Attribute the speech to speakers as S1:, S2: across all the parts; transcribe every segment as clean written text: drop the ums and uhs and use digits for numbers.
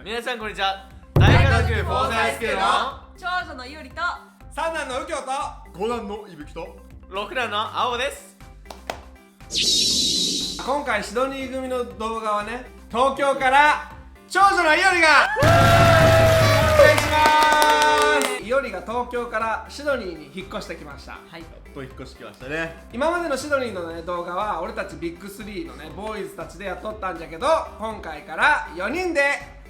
S1: 皆さんこんにちは。大学フォーサイスケの
S2: 長女のいおりと
S3: 三男の右京と
S4: 五男のいぶきと
S1: 6男の青です。
S3: 今回シドニー組の動画はね、東京から長女のいおりがお願いします。いおりが東京からシドニーに引っ越してきました。
S2: はい
S4: と引っ越してきましたね。
S3: 今までのシドニーの、ね、動画は俺たちビッグ3のねボーイズたちでやっとったんじゃけど、今回から4人で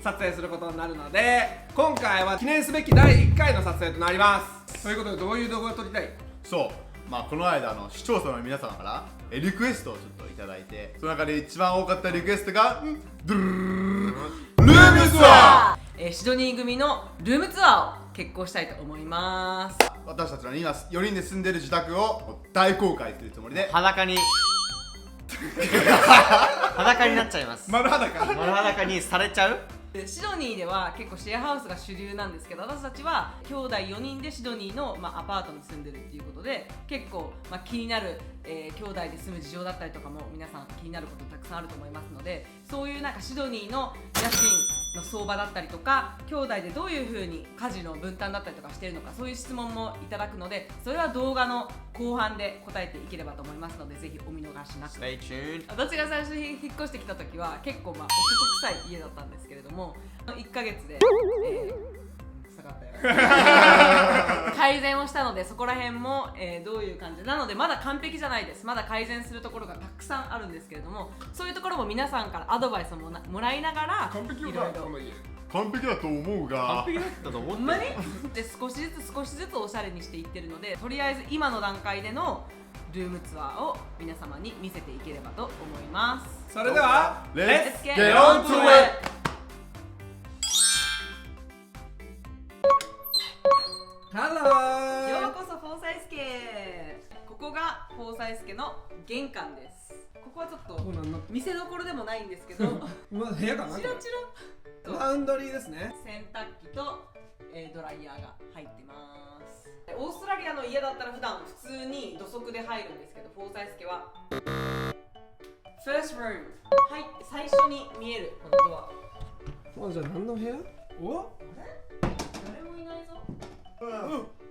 S3: 撮影することになるので、今回は記念すべき第1回の撮影となります。ということで、どういう動画を撮りたい？
S4: そう、この間視聴者の皆様からリクエストをちょっといただいて、その中で一番多かったリクエストがドゥルルルルームツア
S2: シドニー組のルームツアーを決行したいと思います。
S4: ー。私たちの今4人で住んでる自宅を大公開するつもりで
S1: 裸になっちゃいます。
S4: 丸裸
S1: 丸裸にされちゃう。
S2: シドニーでは結構シェアハウスが主流なんですけど、私たちは兄弟4人でシドニーの、アパートに住んでるっていうことで、結構、気になる、兄弟で住む事情だったりとかも皆さん気になることたくさんあると思いますので、そういうシドニーの家賃の相場だったりとか、兄弟でどういう風に家事の分担だったりとかしているのか、そういう質問もいただくので、それは動画の後半で答えていければと思いますので、ぜひお見逃しなく。
S1: Stay tuned。
S2: 私が最初に引っ越してきた時は結構男臭い家だったんですけれども、1ヶ月で、下がったよ改善をしたので、そこら辺も、どういう感じなので、まだ完璧じゃないです。まだ改善するところがたくさんあるんですけれども、そういうところも皆さんからアドバイスをもらいながら、
S4: 完璧
S2: いろいろ
S4: この家完璧だと思うが
S1: 完璧だったと思って
S2: ほんまにで少しずつおしゃれにしていってるので、とりあえず今の段階でのルームツアーを皆様に見せていければと思います。
S3: それでは
S4: レッ
S2: Let's
S4: ツ
S2: get
S4: ゲ
S2: on
S4: ロン
S2: to
S4: トゥ
S2: it!
S3: ハロー。
S2: ようこそフォーサイスケ。ここがフォーサイスケの玄関です。ここはちょっと見せどころでもないんですけど
S3: 部屋かな？
S2: チラチラ
S3: ラウンドリーですね。
S2: 洗濯機と、ドライヤーが入ってます。オーストラリアの家だったら普段普通に土足で入るんですけど、フォーサイスケはFirst room 入って最初に見えるこのドア。
S3: じゃあ何の部屋？お？
S2: 誰もいないぞ。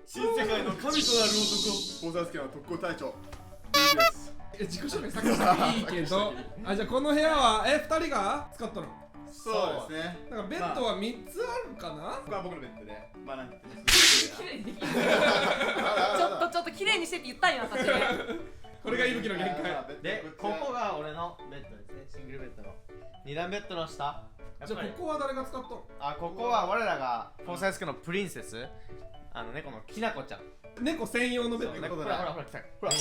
S4: 新世界の神となる男大沢助の特攻隊長
S3: 自己紹介さっきしていいけどじゃあこの部屋は2人が使ったの？
S4: そうですね。
S3: なんかベッドは3つあるかな？
S4: ここは僕のベッドでなんて
S2: 綺麗にできるちょっと綺麗にしてって言ったんよ私。
S3: これがいぶきの限界。
S1: で、ここが俺のベッドですね。シングルベッドの2段ベッドの下。
S3: じゃあここは誰が使ったの？
S1: ここは我らがフォーサイスケのプリンセス、猫のきなこちゃん。
S3: 猫専用のベッド。
S1: ほら来た。ほら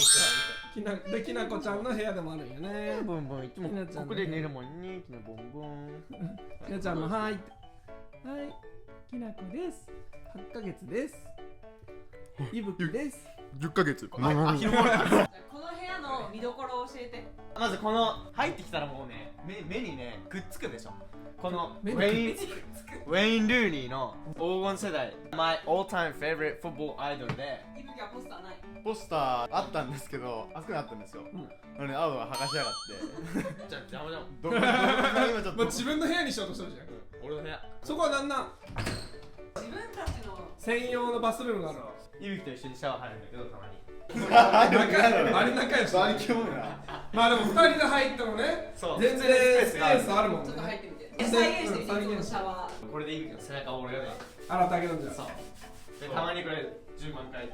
S3: きなこちゃんの部屋でもあるんよね。
S1: ボンボンいつもここで寝るもんね。きなボンボン。
S3: きなちゃんもはい。きなこです。8ヶ月です。いぶきです。
S4: 10ヶ月
S1: この部屋
S2: の見どころを教えて。
S1: まずこの入ってきたらもうね、目にねくっつくでしょ。このウ
S3: 目に
S1: ェイン・ルーニーの黄金世代 My all-time favorite football idol で、
S2: いぶきはポスターない。
S4: ポスターあったんですけど、あそこにあったんですよ。なので青が剥がしやがって
S1: じゃあ邪魔じゃん。
S4: どこ今ちょっと
S3: 自分の部屋にしようとしてるじゃん。
S1: 俺の部屋。
S3: そこはなんなん？
S2: 自分たちの
S3: 専用のバスルームがある。
S1: いぶきと一緒にシャワー入るんだけど、たまに。
S3: あれ仲良し。
S4: バリキモいな。
S3: でも2人で入ってもね、
S1: そう
S3: 全然スペースあるもん
S2: ちょっと入
S3: ね。
S2: ってみて。再現してみて、いつものシャワー。
S1: これでいぶきの背中を俺がね。
S3: 洗ってあげるんじゃん。
S1: そうで、たまにこれ順番変え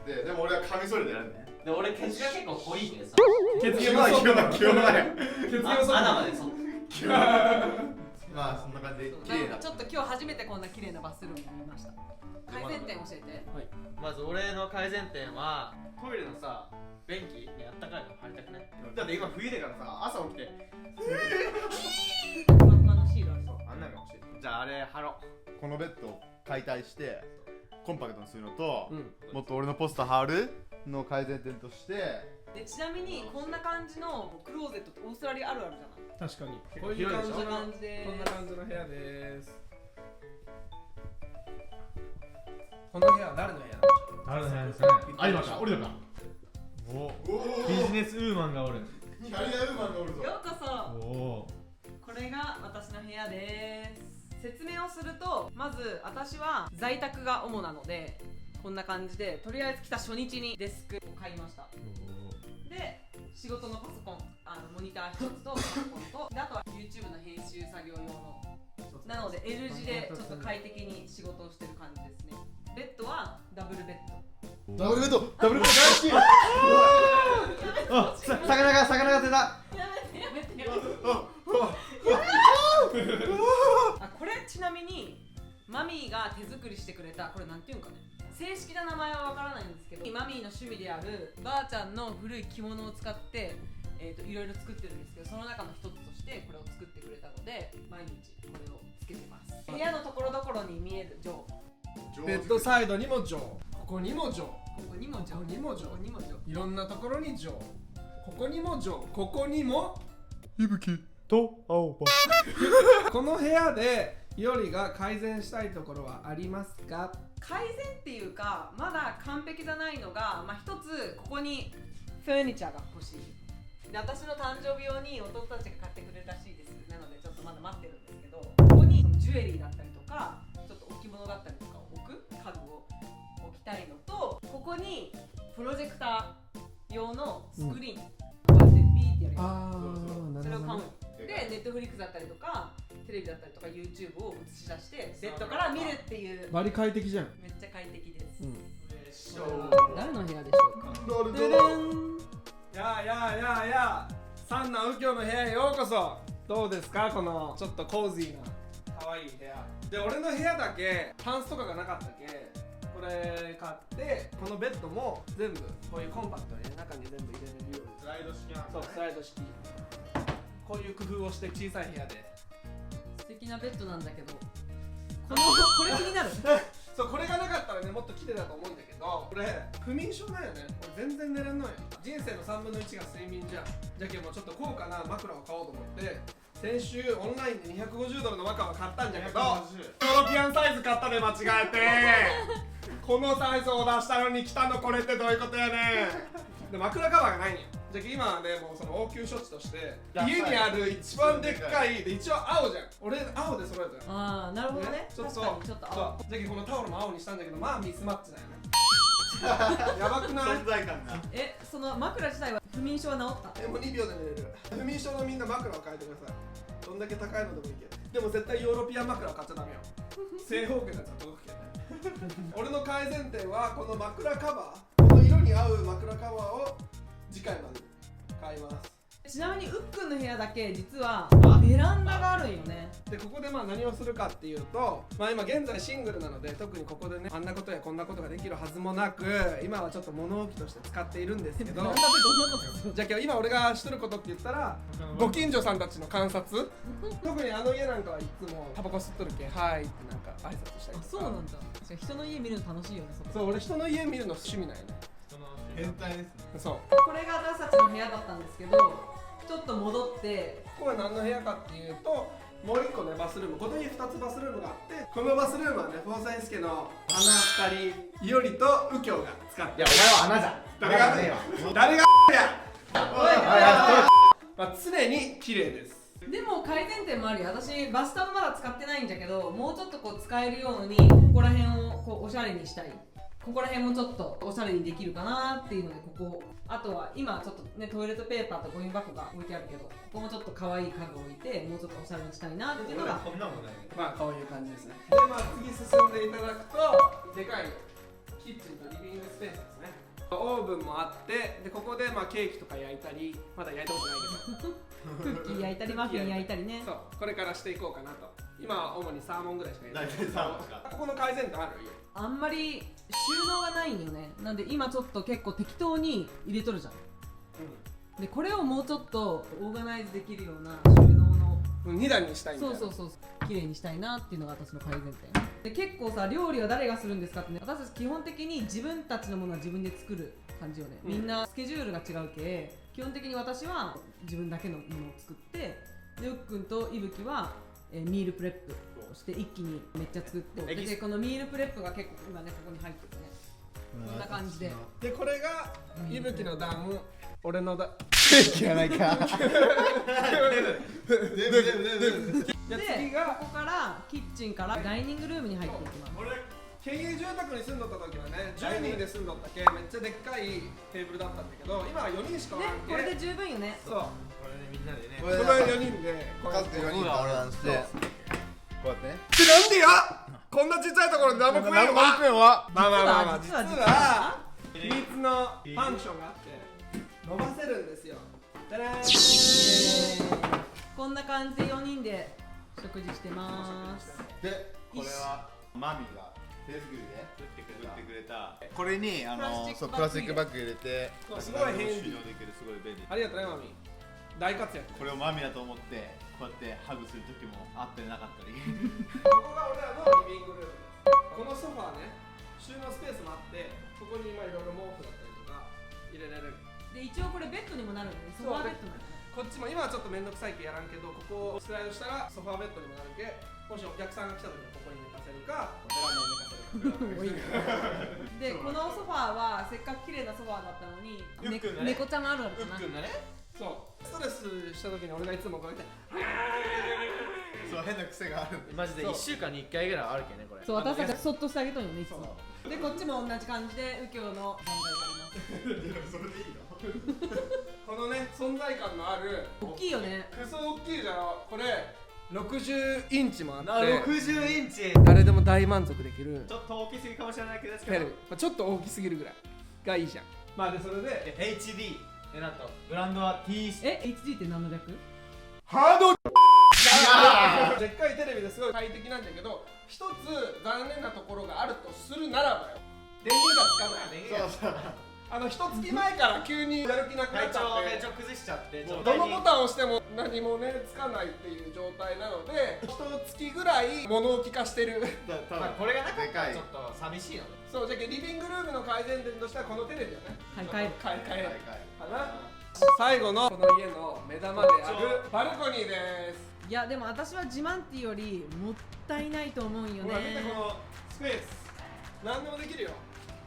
S1: て。
S4: でも俺はカミソリでやるね。
S1: で、俺ケツが結構濃いけどさ、
S3: 血流もそうだ。血流もそう
S1: 穴ま
S3: だ。
S1: でそう。
S4: そんな感じで綺麗な。
S2: ちょっと今日初めてこんな綺麗なバスルームを見ました。改善点教えて。
S1: まず俺の改善点は、トイレのさ、便器にあったかいの入りたくない？だって今冬だからさ、朝起きて
S2: ふわふわのシールあるぞ。
S1: あんなの欲しい。じゃああれ貼ろう。
S4: このベッドを解体してコンパクトにするのと、もっと俺のポスター貼るの改善点として、
S2: でちなみにこんな感じのクローゼットってオーストラリアあるあるじゃない。
S3: 確かに。こういう感じの
S2: こんな感じで
S3: こんな感じの部屋です。この部屋は誰の部屋なの？
S1: 誰の部屋ですかね。ありました。俺だか。ビジネスウーマンがおる。
S4: キャリアウーマンがおるぞ。
S2: ようこそ。
S1: おお。
S2: これが私の部屋です。説明をすると、まず私は在宅が主なのでこんな感じで、とりあえず来た初日にデスクを買いました。で仕事のパソコン、モニター1つとパソコンと、であとは YouTube の編集作業用のなので L 字でちょっと快適に仕事をしてる感じですね。ベッドはダブルベッド。
S4: ダブルベッド大好き
S1: あ、魚が出た。
S2: やめてこれちなみにマミーが手作りしてくれた、これなんていうんかね、正式な名前はわからないんですけど、マミーの趣味であるばあちゃんの古い着物を使っていろいろ作ってるんですけど、その中の一つとしてこれを作ってくれたので毎日これをつけてます。部屋のところどころに見えるジョー、
S3: ベッドサイドにもジョー、ここにもジョー、
S2: ここにもジョー、
S3: ここにもジョー、
S2: ここにもジョー、
S3: いろんなところにジョー、ここにもジョー、ここにも
S4: いぶきと青葉。
S3: この部屋でいおりが改善したいところはありますか？
S2: 改善っていうかまだ完璧じゃないのが、一つここにファーニチャーが欲しい。で私の誕生日用に弟たちが買ってくれるらしいです。なのでちょっとまだ待ってるんですけど、ここにそのジュエリーだったりとかちょっと置物だったりとかを置く家具を置きたいのと、ここにプロジェクター用のスクリーン、こうやってピーってやるやつ、それを買うので、ネットフリックスだったりとかテレビだったりとか YouTube を映し出してベッドから見るっていう、
S3: バリ快適じゃん。
S2: めっちゃ快適です、
S1: でしょ
S2: 誰の部屋でしょうか。
S4: なる
S2: ドゥルン。
S3: や三男右京の部屋へようこそ。どうですか、このちょっとコージーな可愛い部屋で、俺の部屋だけタンスとかがなかったけこれ買って、このベッドも全部こういうコンパクトに中に全部入れれるように、
S1: スライド式なん
S3: そうスライド式、こういう工夫をして小さい部屋で
S2: 素敵なベッドなんだけど、これ気になる
S3: そうこれがなかったらねもっと綺麗だと思うんだけど、これ不眠症だよね。俺全然寝れんのよ。人生の3分の1が睡眠じゃん。じゃけもうちょっと高価な枕を買おうと思って先週オンラインで250ドルの枕を買ったんじゃけど、ヨーロピアンサイズ買ったで間違えてこのサイズを出したのに来たのこれってどういうことやねん。で枕カバーがないんよ。じゃけ今はねもうその応急処置として家にある一番でっかいで、一応青じゃん。俺青で揃えたよ。
S2: ああなるほどね、
S3: ちょっと
S2: 確かにちょっと青。
S3: そうじゃけこのタオルも青にしたんだけど、まあミスマッチだよねやばくない？
S4: 存在感が。
S2: その枕自体は不眠症は治った？
S3: もう2秒で寝れる。不眠症のみんな枕を変えてください。どんだけ高いのでもいいけど、でも絶対ヨーロピアン枕を買っちゃダメよ正方形のやつは届くけどね俺の改善点はこの枕カバー、この色に合う枕カバーを次回までに買います。
S2: ちなみにうっくんの部屋だけ実はベランダがあるんよね。
S3: でここで何をするかっていうと、今現在シングルなので特にここでねあんなことやこんなことができるはずもなく、今はちょっと物置として使っているんですけど
S2: ベランダでどんなことする？
S3: じゃあ今日今俺がしとることって言ったら、ご近所さんたちの観察特にあの家なんかはいつもタバコ吸っとるけんはいってなんか挨拶したりとか。
S2: そうなんだ。じゃあ人の家見るの楽しいよね。
S3: そう俺人の家見るの趣味なんよね。
S4: 変態ですね。
S3: そう
S2: これが私たちの部屋だったんですけど、ちょっと戻って
S3: ここは何の部屋かっていうと、もう一個ねバスルーム、この家2つバスルームがあって、このバスルームはねフォーサイスケの穴2人、いおりと右京が使って。
S1: いやお前は穴じゃん。
S3: 誰が
S1: ねえわ。
S3: 誰がや常に綺麗です。
S2: でも改善点もあるよ。私バスタブまだ使ってないんだけど、もうちょっとこう使えるようにここら辺をこうおしゃれにしたい。ここら辺もちょっとおしゃれにできるかなっていうので、ここあとは今ちょっとねトイレットペーパーとゴミ箱が置いてあるけど、ここもちょっと可愛い家具を置いてもうちょっとおしゃれにしたいなっていうのが。
S1: こんなもんない。
S3: こういう感じですね。で次進んでいただくと、でかいキッチンとリビングスペースですね。オーブンもあって、でここでケーキとか焼いたり、まだ焼いたことないけど
S2: クッキー焼いたりマフィン焼いたりね。
S3: そうこれからしていこうかなと。今は主にサーモンぐらいしかやってない。
S4: 大体サーモンしか。
S3: ここの改善点ある？
S2: あんまり収納がないんよね。なんで今ちょっと結構適当に入れとるじゃん。でこれをもうちょっとオーガナイズできるような収納の
S3: 2段にしたいんだよ。
S2: そう綺麗にしたいなっていうのが私の改善点で、結構さ料理は誰がするんですかってね、私たち基本的に自分たちのものは自分で作る感じよね、みんなスケジュールが違うけ、基本的に私は自分だけのものを作って、でうっくんといぶきは、ミールプレップをして一気にめっちゃ作って、でこのミールプレップが結構今ねここに入ってるね、こんな感じで。
S3: でこれがいぶきの段、俺の段
S4: ケーキやないか。
S3: じゃあ
S2: で
S3: 次が
S2: ここからキッチンからダイニングルームに入っていきます。
S3: 俺県営住宅に住んどった時はね10人で住んどったけめっちゃでっかいテーブルだったんだけど今は4人しかおらんけ
S2: これで十分よね。
S3: そう
S1: これでみんなでね
S4: これ
S3: これ4人でこうやって
S4: 家族4人バランスでこうやってね
S3: ってなんでやこんなちっちゃいところで何も食えんわ
S4: 生クエンは
S3: まあまあまあまあ実
S2: 実は
S3: は秘密のファンクションがあって伸ばせるんですよ。じゃらーん
S2: こんな感じで4人で食事してます。
S4: でこれはマミが手作りで
S1: 作ってく
S4: 作ってくれたこれにそうプ
S2: プラスチック
S4: ラスチックバッグ入れて
S3: そうすごい便利
S4: 収納できるすごい便利
S3: ありがとうねマミ大活躍。
S4: これをマミだと思ってこうやってハグする時もあったりなかったり
S3: ここが俺らのリビングルームです。このソファーね収納スペースもあってここに今いろいろ毛布だったりとか入れられる。
S2: で一応これベッドにもなるのでソファーベッドなんだね。
S3: こっちも今はちょっとめんどくさいけやらんけどここをスライドしたらソファーベッドにもなるけもしお客さんが来た時にここに寝かせるかベランダに寝かせるか
S2: でこのソファーはせっかく綺麗なソファーだったのに、
S1: うっくんがね
S2: 猫ちゃんあるある
S1: うっ
S2: かな。
S1: くんだね
S3: そうストレスした時に俺がいつもこうやって
S4: そう変な癖がある
S1: マジで1週間に1回ぐらいあるけねこれ
S2: そう私たちはそっとしてあげとんよねいつも。でこっちも同じ感じで右京の存在があります。
S4: それでいいの
S3: このね存在感のある
S2: 大きいよね。
S3: クソ大きいじゃろこれ60インチもあって
S1: 60インチ
S3: 誰でも大満足できる
S1: ちょっと大きすぎかもしれないけど
S3: テレビ、まあ、ちょっと大きすぎるぐらいがいいじゃん。まあでそれで
S1: HD でなんとブランドは T
S2: HD って何の略？
S3: ハードでっかいテレビですごい快適なんだけど一つ残念なところがあるとするならばよ電源がつかない。
S1: そうそう
S3: 一月前から急にやる気なくなっちゃって
S1: 体調崩しちゃって
S3: どのボタンを押しても何もねつかないっていう状態なので一月ぐらい物置化してる
S1: まあこれがなかったら
S4: でかい
S1: ちょっと寂しいよね
S3: そうじゃけリビングルームの改善点としてはこのテレビをね
S2: 買い替える。
S3: 買い替える
S4: はい
S3: かな。最後のこの家の目玉であるバルコニーです。
S2: いやでも私は自慢っていうよりもったいないと思うよ
S3: ほら見て
S2: ね。
S3: このスペース何でもできるよ。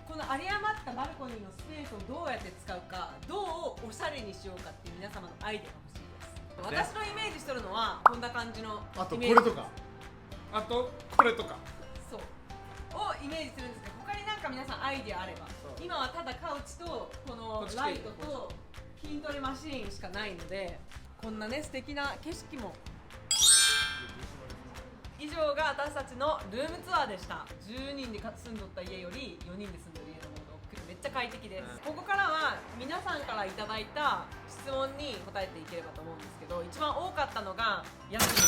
S2: この有り余ったバルコニーのスペースをどうやって使うか、どうおしゃれにしようかっていう皆様のアイデアが欲しいです。私のイメージしてるのはこんな感じの
S4: あとこ
S2: イメージ
S4: れとか
S3: あとこれとか
S2: そうをイメージするんですけど、他になんか皆さんアイデアあれば。
S3: そう
S2: 今はただカウチとこのライトと筋トレマシーンしかないので、こんなね素敵な景色も。以上が私たちのルームツアーでした。10人で住んどった家より4人で住んでる家の方が大きくてめっちゃ快適です、ここからは皆さんからいただいた質問に答えていければと思うんですけど、一番多かったのが家賃につい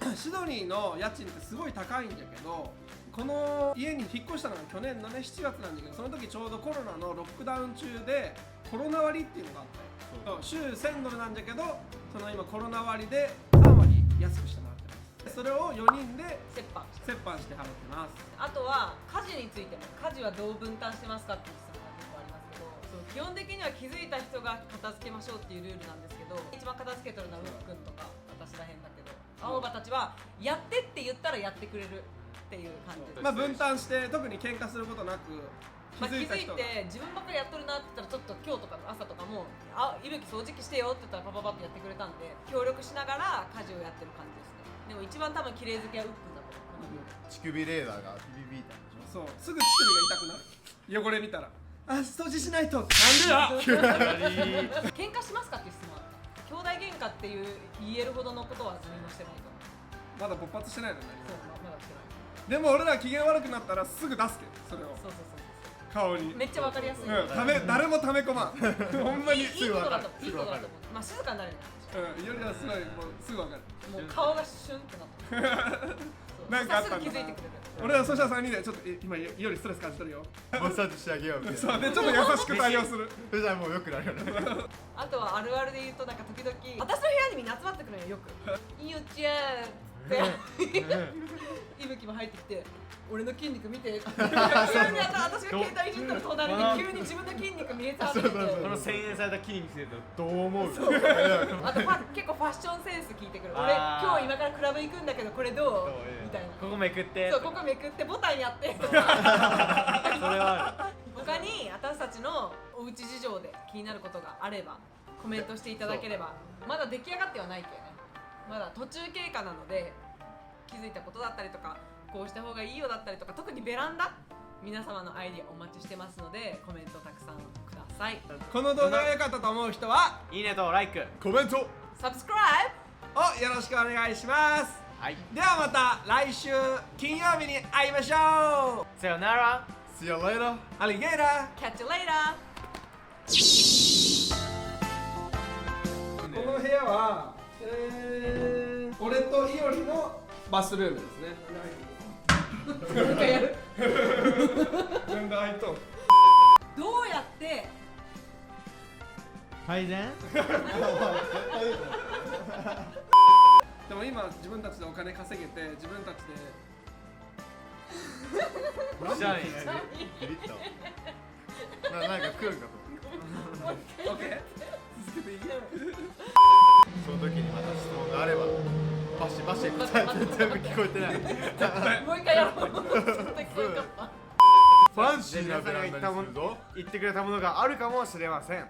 S2: てですね。
S3: シドニーの家賃ってすごい高いんだけどこの家に引っ越したのが去年のね7月なんだけど、その時ちょうどコロナのロックダウン中でコロナ割っていうのがあって週1000ドルなんだけどその今コロナ割で3割安くしてもらってます。それを4人で
S2: 折半して
S3: 折半して払ってます。
S2: あとは家事についても、家事はどう分担してますかっていう質問が結構ありますけど、そう基本的には気づいた人が片付けましょうっていうルールなんですけど、一番片付けとるのはウッくんとか私らへんだけど、青葉たちはやってって言ったらやってくれるっていう感じです。
S3: まあ分担して特に喧嘩することなく気づいた人が、
S2: て自分ばっかりやっとるなって言ったらちょっと今日とかの朝とかもいぶき掃除機してよって言ったらパパパってやってくれたんで協力しながら家事をやってる感じですね。でも一番多分綺麗好きはウッくんだと思う。
S4: 乳首レーダーがビビビーたんでしょ
S3: そうすぐ乳首が痛くなる汚れ見たら掃除しないとなんでや
S2: 喧嘩しますかっていう質問あった。兄弟喧嘩っていう言えるほどのことは何もしてないと思う。
S3: まだ勃発してないのに
S2: そうまだしてない。
S3: でも俺ら機嫌悪くなったらすぐ出すけどそれを
S2: そうそうそう
S3: 顔に
S2: めっちゃわかりやすい。
S3: 誰もため込まんほんまに
S2: いいことだと思う。いいことだと思う。まあ静かになるよね。
S3: よりはすごいもうすぐ分かる。
S2: もう顔がシュンってなってる。そう
S3: なんかあったんだ
S2: すぐ気づいてくれる。
S3: 俺はそしたら3人でちょっと今よりストレス感じてるよ
S4: マッサージしてあげようみたいな
S3: そうでちょっと優しく対応する
S4: それじゃあもうよくなるよね
S2: あとはあるあるで言うとなんか時々私の部屋にみんな集まってくるのよよく。いいよちゃーっていぶきも入ってきて俺の筋肉見て急に私が携帯いじったら隣で急に自分の筋肉見えたって
S1: この1000円された筋肉見せるとどう思う
S2: あと結構ファッションセンス聞いてくる。俺
S1: あー
S2: 今日今からクラブ行くんだけどこれどうみたいな。
S1: ここめくって
S2: そうここめくってボタンやってとか
S1: それはある
S2: 他に私たちのおうち事情で気になることがあればコメントしていただければ。まだ出来上がってはないけどね。まだ途中経過なので気づいたことだったりとかこうした方がいいよだったりとか特にベランダ皆様のアイディアお待ちしてますのでコメントたくさんください。
S3: この動画が良かったと思う人はい
S1: いねと LIKE
S4: コメント
S2: Subscribe
S3: をよろしくお願いします。
S1: はい
S3: ではまた来週金曜日に会いましょう。
S1: さよなら
S4: See you later
S3: アリゲーラ
S2: Catch you later
S3: この部屋は、俺とイオリのバスルームですね。
S2: なんかやる
S3: 全然開いとん。
S2: どうやって
S1: 改善
S3: でも今自分たちでお金稼げて自分たちで
S1: じゃあね
S4: ビリッとなんか来るんかと思って
S3: OK 続けていい？
S4: その時にまた質問があればバシバシ答えて全部聞こえてない
S2: もう一回やろう絶対聞こえなかった
S4: ファンシーなベランダにするぞ
S1: 言ってくれたものがあるかもしれません。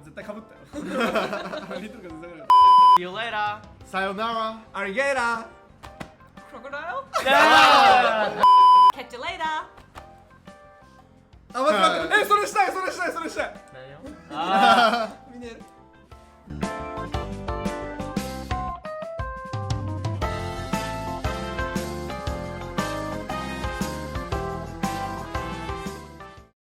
S3: 絶対かぶったよ。リトルが絶対かぶった。
S1: See you later
S4: さよなら
S3: アリゲーラ
S2: Crocodile
S1: あ
S2: Catch you later
S3: あ、待って待って。それしたいそれしたいそれしたい。
S1: 何よあ
S3: みんなやる